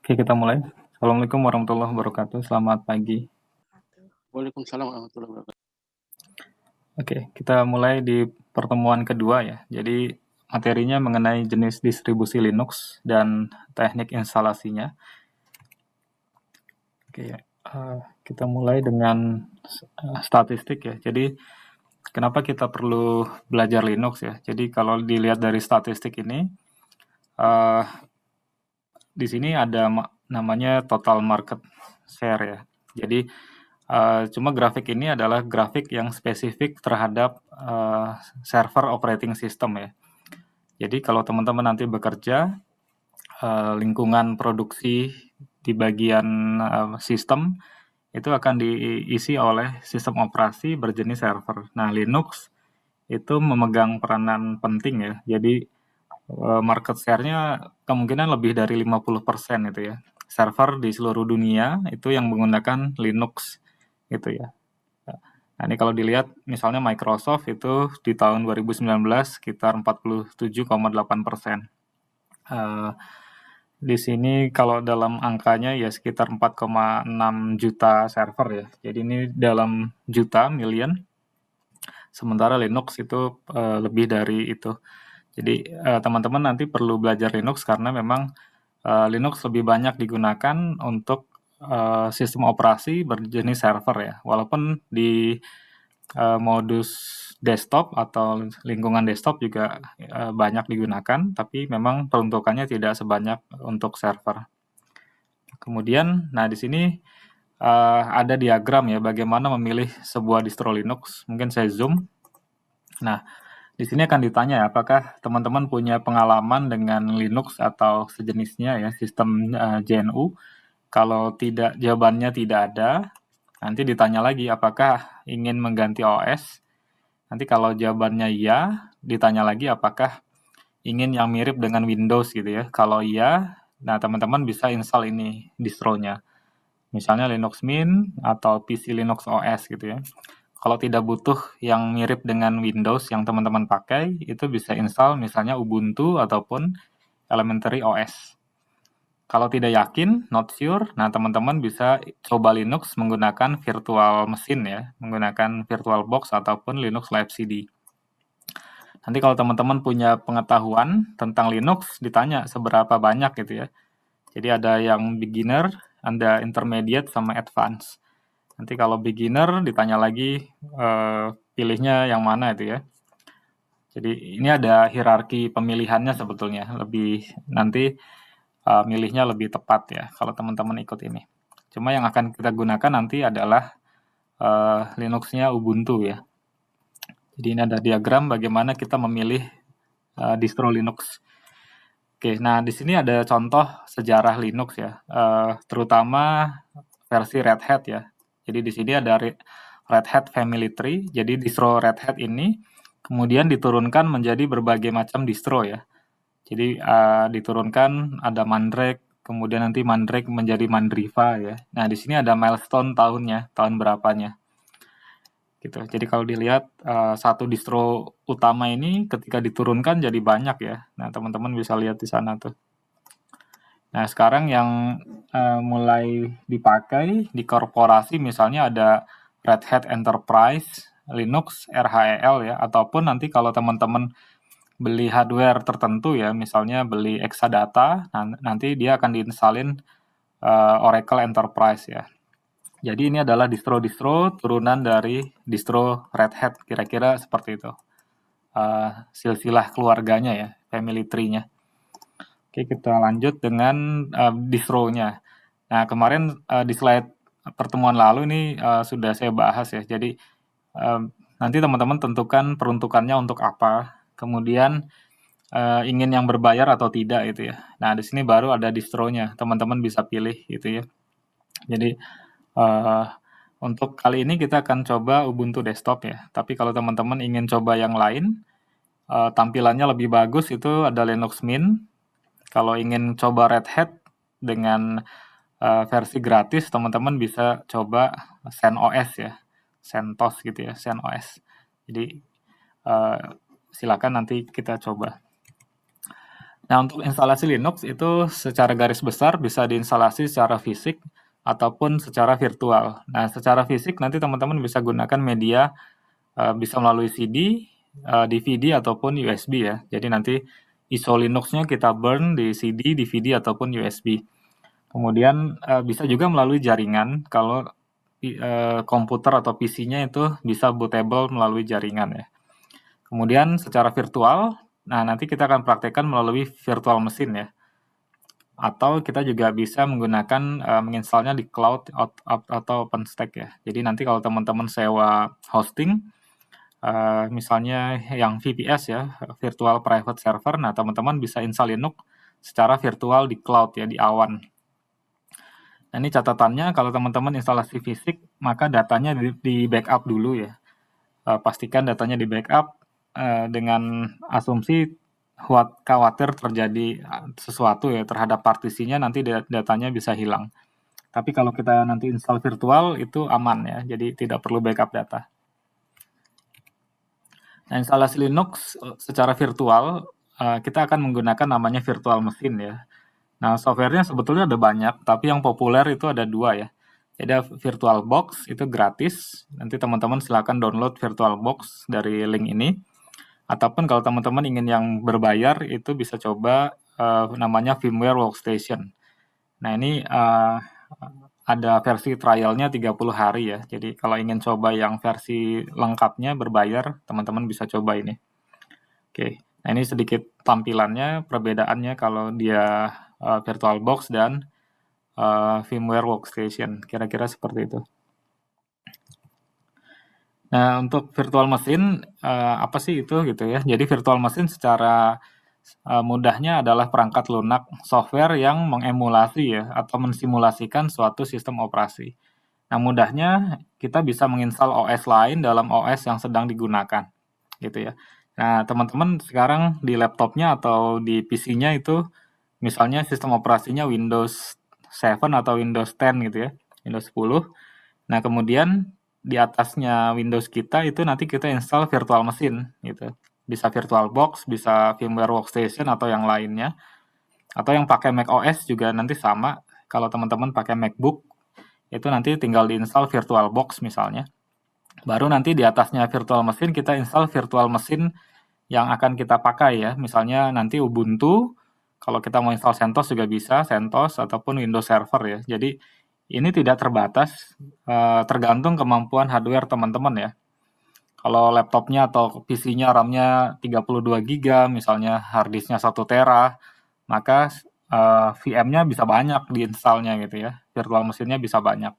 Oke, kita mulai. Assalamualaikum warahmatullahi wabarakatuh. Selamat pagi. Waalaikumsalam warahmatullahi wabarakatuh. Oke, kita mulai di pertemuan kedua ya. Jadi materinya mengenai jenis distribusi Linux dan teknik instalasinya. Oke, kita mulai dengan statistik ya. Jadi kenapa kita perlu belajar Linux ya? Jadi kalau dilihat dari statistik ini, uh, di sini ada namanya total market share ya. Jadi cuma grafik ini adalah grafik yang spesifik terhadap server operating system ya. Jadi kalau teman-teman nanti bekerja, lingkungan produksi di bagian sistem itu akan diisi oleh sistem operasi berjenis server. Nah, Linux itu memegang peranan penting ya. Jadi market share-nya kemungkinan lebih dari 50% itu ya. Server di seluruh dunia itu yang menggunakan Linux gitu ya. Nah, ini kalau dilihat misalnya Microsoft itu di tahun 2019 sekitar 47,8%. Di sini kalau dalam angkanya ya sekitar 4,6 juta server ya. Jadi ini dalam juta, million. Sementara Linux itu lebih dari itu. Jadi teman-teman nanti perlu belajar Linux karena memang Linux lebih banyak digunakan untuk sistem operasi berjenis server ya. Walaupun di modus desktop atau lingkungan desktop juga banyak digunakan, tapi memang peruntukannya tidak sebanyak untuk server. Kemudian, nah di sini ada diagram ya bagaimana memilih sebuah distro Linux. Mungkin saya zoom. Nah, di sini akan ditanya apakah teman-teman punya pengalaman dengan Linux atau sejenisnya ya, sistem GNU. Kalau tidak, jawabannya tidak ada. Nanti ditanya lagi apakah ingin mengganti OS. Nanti kalau jawabannya iya, ditanya lagi apakah ingin yang mirip dengan Windows gitu ya. Kalau iya, nah teman-teman bisa install ini distronya. Misalnya Linux Mint atau PC Linux OS gitu ya. Kalau tidak butuh yang mirip dengan Windows yang teman-teman pakai, itu bisa install misalnya Ubuntu ataupun Elementary OS. Kalau tidak yakin, not sure, nah teman-teman bisa coba Linux menggunakan virtual mesin ya, menggunakan VirtualBox ataupun Linux Live CD. Nanti kalau teman-teman punya pengetahuan tentang Linux, ditanya seberapa banyak gitu ya. Jadi ada yang beginner, ada intermediate sama advance. Nanti kalau beginner ditanya lagi pilihnya yang mana itu ya. Jadi ini ada hierarki pemilihannya sebetulnya, lebih nanti milihnya lebih tepat ya kalau teman-teman ikut ini. Cuma yang akan kita gunakan nanti adalah Linux-nya Ubuntu ya. Jadi ini ada diagram bagaimana kita memilih distro Linux. Oke, nah di sini ada contoh sejarah Linux ya, terutama versi Red Hat ya. Jadi di sini ada Red Hat Family Tree. Jadi distro Red Hat ini kemudian diturunkan menjadi berbagai macam distro ya. Jadi diturunkan ada Mandrake, kemudian nanti Mandrake menjadi Mandriva ya. Nah di sini ada milestone tahunnya, tahun berapanya. Gitu. Jadi kalau dilihat satu distro utama ini ketika diturunkan jadi banyak ya. Nah teman-teman bisa lihat di sana tuh. Nah sekarang yang mulai dipakai di korporasi misalnya ada Red Hat Enterprise, Linux, RHEL ya, ataupun nanti kalau teman-teman beli hardware tertentu ya, misalnya beli Exadata, nanti dia akan diinstalin Oracle Enterprise ya. Jadi ini adalah distro-distro turunan dari distro Red Hat, kira-kira seperti itu. Silsilah keluarganya ya, family tree-nya. Oke, kita lanjut dengan distro-nya. Nah, kemarin di slide pertemuan lalu ini sudah saya bahas ya. Jadi nanti teman-teman tentukan peruntukannya untuk apa. Kemudian ingin yang berbayar atau tidak itu ya. Nah, di sini baru ada distro-nya. Teman-teman bisa pilih gitu ya. Jadi untuk kali ini kita akan coba Ubuntu desktop ya. Tapi kalau teman-teman ingin coba yang lain, tampilannya lebih bagus itu ada Linux Mint. Kalau ingin coba Red Hat dengan versi gratis, teman-teman bisa coba ZenOS ya, CentOS gitu ya, ZenOS. Jadi silakan nanti kita coba. Nah, untuk instalasi Linux itu secara garis besar bisa diinstalasi secara fisik ataupun secara virtual. Nah, secara fisik nanti teman-teman bisa gunakan media bisa melalui CD, DVD ataupun USB ya. Jadi nanti ISO Linux-nya kita burn di CD, DVD ataupun USB. Kemudian bisa juga melalui jaringan kalau komputer atau PC-nya itu bisa bootable melalui jaringan ya. Kemudian secara virtual, nah nanti kita akan praktekkan melalui virtual mesin ya. Atau kita juga bisa menggunakan menginstalnya di cloud atau OpenStack ya. Jadi nanti kalau teman-teman sewa hosting, misalnya yang VPS ya, Virtual Private Server, nah teman-teman bisa install Linux secara virtual di cloud ya, di awan. Nah, ini catatannya kalau teman-teman instalasi fisik, maka datanya di backup dulu ya. Pastikan datanya di backup dengan asumsi khawatir terjadi sesuatu ya terhadap partisinya, nanti datanya bisa hilang. Tapi kalau kita nanti install virtual itu aman ya, jadi tidak perlu backup data. Nah, instalasi Linux secara virtual kita akan menggunakan namanya virtual mesin ya. Nah, softwarenya sebetulnya ada banyak, tapi yang populer itu ada 2 ya. Jadi VirtualBox itu gratis, nanti teman-teman silakan download VirtualBox dari link ini. Ataupun kalau teman-teman ingin yang berbayar, itu bisa coba namanya VMware Workstation. Nah, ini ada versi trialnya 30 hari ya. Jadi kalau ingin coba yang versi lengkapnya berbayar, teman-teman bisa coba ini. Oke, nah ini sedikit tampilannya, perbedaannya kalau dia VirtualBox dan VMware Workstation, kira-kira seperti itu. Nah, untuk virtual mesin, apa sih itu gitu ya. Jadi virtual mesin secara mudahnya adalah perangkat lunak software yang mengemulasi ya, atau mensimulasikan suatu sistem operasi. Nah, mudahnya kita bisa menginstal OS lain dalam OS yang sedang digunakan, gitu ya. Nah, teman-teman sekarang di laptopnya atau di PC-nya itu, misalnya sistem operasinya Windows 7 atau Windows 10 gitu ya, Windows 10. Nah, kemudian di atasnya Windows kita itu nanti kita install virtual mesin gitu. Bisa VirtualBox, bisa VMware Workstation atau yang lainnya. Atau yang pakai Mac OS juga nanti sama. Kalau teman-teman pakai MacBook, itu nanti tinggal diinstal VirtualBox misalnya. Baru nanti di atasnya virtual mesin kita install virtual mesin yang akan kita pakai ya. Misalnya nanti Ubuntu, kalau kita mau install CentOS juga bisa, CentOS ataupun Windows Server ya. Jadi ini tidak terbatas, tergantung kemampuan hardware teman-teman ya. Kalau laptopnya atau PC-nya RAM-nya 32 GB, misalnya harddisknya 1 tera, maka VM-nya bisa banyak diinstalnya gitu ya. Virtual mesinnya bisa banyak.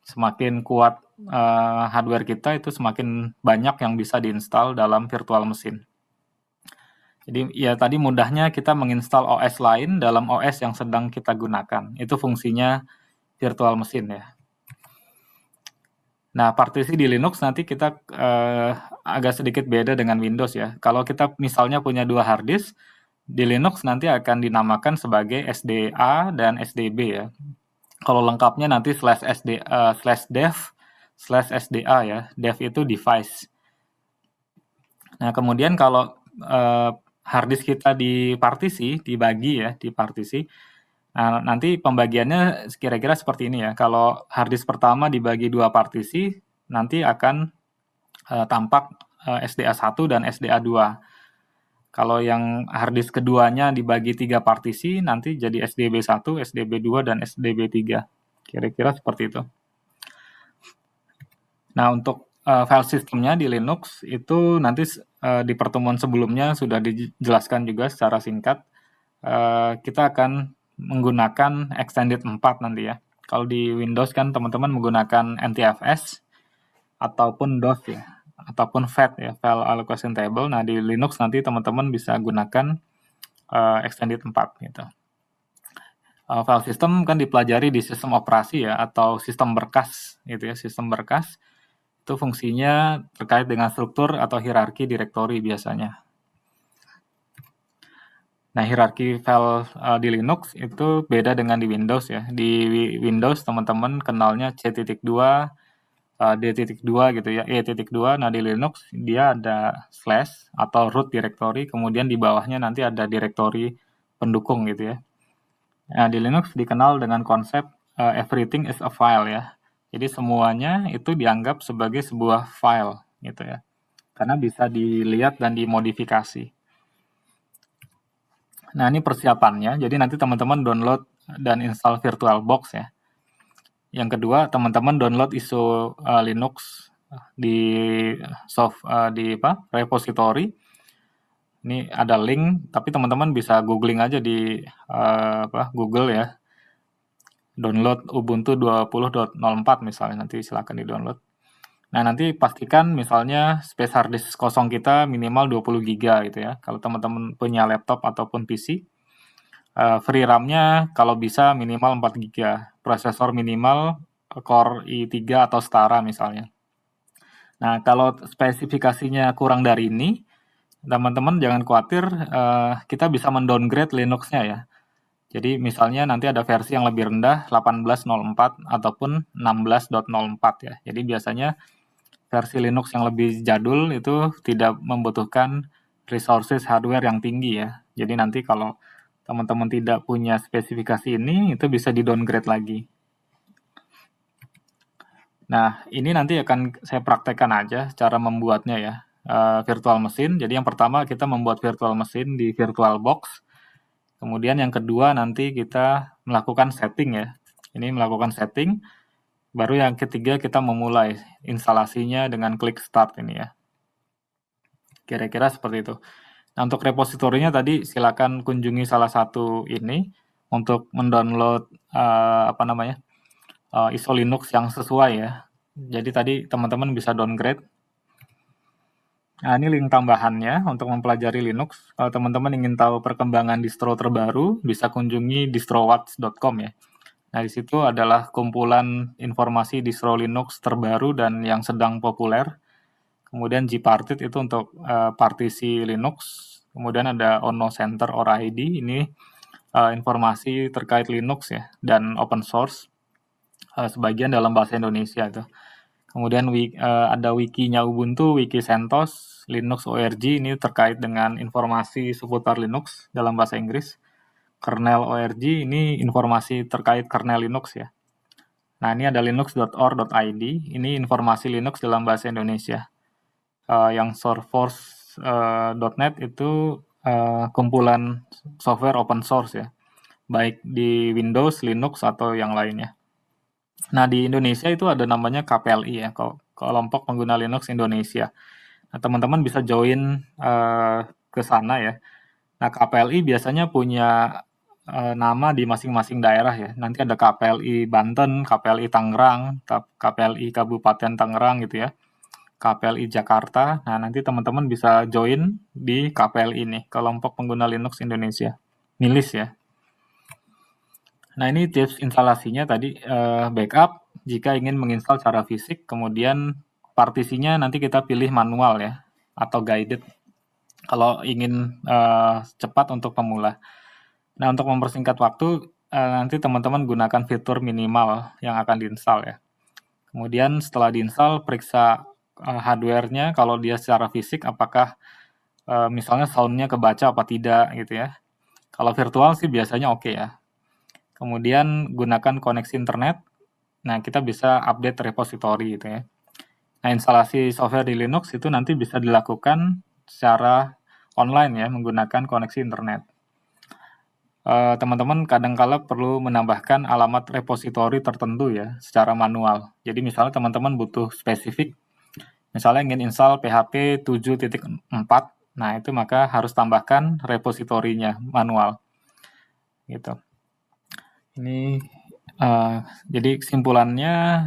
Semakin kuat hardware kita itu semakin banyak yang bisa diinstal dalam virtual mesin. Jadi ya tadi mudahnya kita menginstal OS lain dalam OS yang sedang kita gunakan. Itu fungsinya virtual mesin ya. Nah, partisi di Linux nanti kita agak sedikit beda dengan Windows ya. Kalau kita misalnya punya 2 hard disk, di Linux nanti akan dinamakan sebagai SDA dan SDB ya. Kalau lengkapnya nanti /dev/SDA ya. Dev itu device. Nah, kemudian kalau hard disk kita dibagi ya, di partisi. Nah, nanti pembagiannya kira-kira seperti ini ya. Kalau hard disk pertama dibagi 2 partisi, nanti akan tampak SDA1 dan SDA2. Kalau yang hard disk keduanya dibagi 3 partisi, nanti jadi SDB1, SDB2, dan SDB3. Kira-kira seperti itu. Nah, untuk file sistemnya di Linux itu nanti di pertemuan sebelumnya sudah dijelaskan juga secara singkat. Kita akan menggunakan extended 4 nanti ya. Kalau di Windows kan teman-teman menggunakan NTFS ataupun DOS ya, ataupun FAT ya, File Allocation Table. Nah, di Linux nanti teman-teman bisa gunakan extended 4 gitu. File system kan dipelajari di sistem operasi ya, atau sistem berkas gitu ya, sistem berkas. Itu fungsinya terkait dengan struktur atau hierarki direktori biasanya. Nah, hierarki file di Linux itu beda dengan di Windows ya. Di Windows teman-teman kenalnya C.2, D.2 gitu ya, E.2. Nah, di Linux dia ada slash atau root directory, kemudian di bawahnya nanti ada directory pendukung gitu ya. Nah, di Linux dikenal dengan konsep everything is a file ya. Jadi semuanya itu dianggap sebagai sebuah file gitu ya. Karena bisa dilihat dan dimodifikasi. Nah, ini persiapannya. Jadi nanti teman-teman download dan install VirtualBox ya. Yang kedua, teman-teman download ISO Linux di repository. Ini ada link, tapi teman-teman bisa googling aja di Google ya. Download Ubuntu 20.04 misalnya, nanti silakan di-download. Nah, nanti pastikan misalnya space hard disk kosong kita minimal 20 GB gitu ya. Kalau teman-teman punya laptop ataupun PC, free RAM-nya kalau bisa minimal 4 GB. Prosesor minimal Core i3 atau setara misalnya. Nah, kalau spesifikasinya kurang dari ini, teman-teman jangan khawatir, kita bisa mendowngrade Linux-nya ya. Jadi misalnya nanti ada versi yang lebih rendah 18.04 ataupun 16.04 ya. Jadi biasanya versi Linux yang lebih jadul itu tidak membutuhkan resources hardware yang tinggi ya. Jadi nanti kalau teman-teman tidak punya spesifikasi ini, itu bisa di-downgrade lagi. Nah, ini nanti akan saya praktekkan aja cara membuatnya ya, virtual machine. Jadi yang pertama kita membuat virtual machine di VirtualBox. Kemudian yang kedua nanti kita melakukan setting ya. Ini melakukan setting. Baru yang ketiga kita memulai instalasinya dengan klik start ini ya. Kira-kira seperti itu. Nah, untuk repositorinya tadi silakan kunjungi salah satu ini untuk mendownload ISO Linux yang sesuai ya. Jadi tadi teman-teman bisa downgrade. Nah, ini link tambahannya untuk mempelajari Linux. Kalau teman-teman ingin tahu perkembangan distro terbaru, bisa kunjungi distrowatch.com ya. Nah, di situ adalah kumpulan informasi distro Linux terbaru dan yang sedang populer. Kemudian gparted itu untuk partisi Linux. Kemudian ada Ono Center or ID, ini informasi terkait Linux ya, dan open source. Sebagian dalam bahasa Indonesia itu. Kemudian ada wikinya Ubuntu, wiki CentOS, Linux ORG, ini terkait dengan informasi seputar Linux dalam bahasa Inggris. Kernel ORG, ini informasi terkait kernel Linux ya. Nah, ini ada linux.org.id, ini informasi Linux dalam bahasa Indonesia. Yang sourceforce.net itu kumpulan software open source ya, baik di Windows, Linux, atau yang lainnya. Nah, di Indonesia itu ada namanya KPLI ya, Kelompok Pengguna Linux Indonesia. Nah, teman-teman bisa join ke sana ya. Nah, KPLI biasanya punya nama di masing-masing daerah ya. Nanti ada KPLI Banten, KPLI Tangerang, KPLI Kabupaten Tangerang gitu ya, KPLI Jakarta. Nah, nanti teman-teman bisa join di KPLI ini, Kelompok Pengguna Linux Indonesia. Milis ya. Nah, ini tips instalasinya tadi, backup jika ingin menginstal secara fisik, kemudian partisinya nanti kita pilih manual ya, atau guided kalau ingin cepat untuk pemula. Nah, untuk mempersingkat waktu, nanti teman-teman gunakan fitur minimal yang akan diinstal ya. Kemudian setelah diinstal, periksa hardware-nya kalau dia secara fisik apakah misalnya sound-nya kebaca apa tidak gitu ya. Kalau virtual sih biasanya oke ya. Kemudian gunakan koneksi internet. Nah, kita bisa update repository gitu ya. Nah, instalasi software di Linux itu nanti bisa dilakukan secara online ya, menggunakan koneksi internet. Teman-teman kadang-kala perlu menambahkan alamat repository tertentu ya, secara manual. Jadi misalnya teman-teman butuh spesifik, misalnya ingin install PHP 7.4, nah itu maka harus tambahkan repositorinya manual. Gitu. Ini jadi kesimpulannya,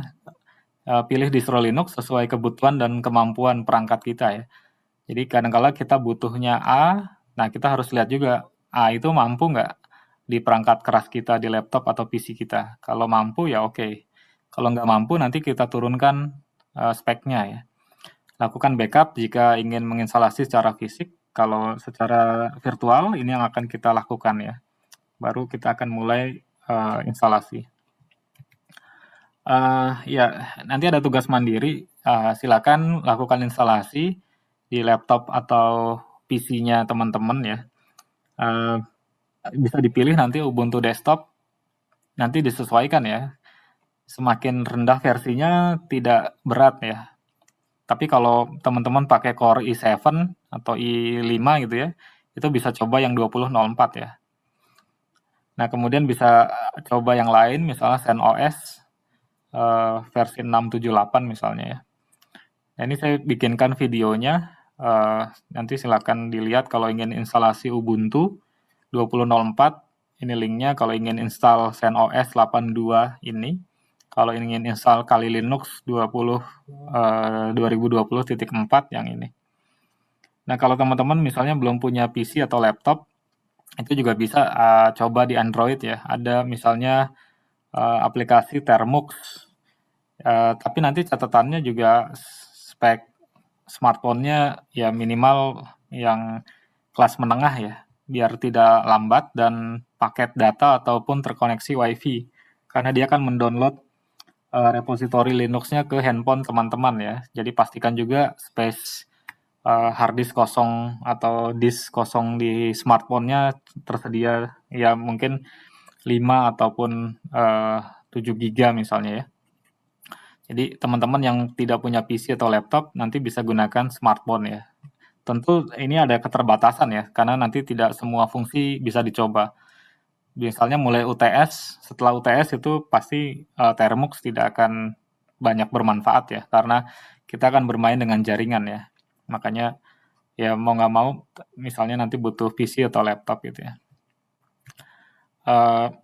pilih distro Linux sesuai kebutuhan dan kemampuan perangkat kita ya. Jadi kadang-kala kita butuhnya A, nah kita harus lihat juga A itu mampu nggak di perangkat keras kita, di laptop atau PC kita. Kalau mampu ya oke. Kalau nggak mampu nanti kita turunkan speknya ya. Lakukan backup jika ingin menginstalasi secara fisik. Kalau secara virtual ini yang akan kita lakukan ya. Baru kita akan mulai instalasi. Ya, nanti ada tugas mandiri, silakan lakukan instalasi di laptop atau PC-nya teman-teman ya. Bisa dipilih nanti Ubuntu desktop, nanti disesuaikan ya. Semakin rendah versinya tidak berat ya. Tapi kalau teman-teman pakai Core i7 atau i5 gitu ya, itu bisa coba yang 2004 ya. Nah, kemudian bisa coba yang lain, misalnya ZenOS versi 678 misalnya ya. Nah, ini saya bikinkan videonya, nanti silakan dilihat kalau ingin instalasi Ubuntu 2004, ini linknya kalau ingin install ZenOS 82 ini. Kalau ingin install Kali Linux 2020.4 yang ini. Nah, kalau teman-teman misalnya belum punya PC atau laptop, itu juga bisa coba di Android ya. Ada misalnya aplikasi Termux. Tapi nanti catatannya juga spek smartphone-nya ya minimal yang kelas menengah ya, biar tidak lambat dan paket data ataupun terkoneksi WiFi. Karena dia akan mendownload repositori Linux-nya ke handphone teman-teman ya. Jadi pastikan juga space hard disk kosong atau disk kosong di smartphone-nya tersedia ya mungkin 5 ataupun 7 giga misalnya ya. Jadi teman-teman yang tidak punya PC atau laptop nanti bisa gunakan smartphone ya. Tentu ini ada keterbatasan ya, karena nanti tidak semua fungsi bisa dicoba. Misalnya mulai UTS, setelah UTS itu pasti Termux tidak akan banyak bermanfaat ya, karena kita akan bermain dengan jaringan ya. Makanya ya mau nggak mau, misalnya nanti butuh PC atau laptop gitu ya.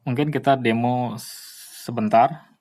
Mungkin kita demo sebentar.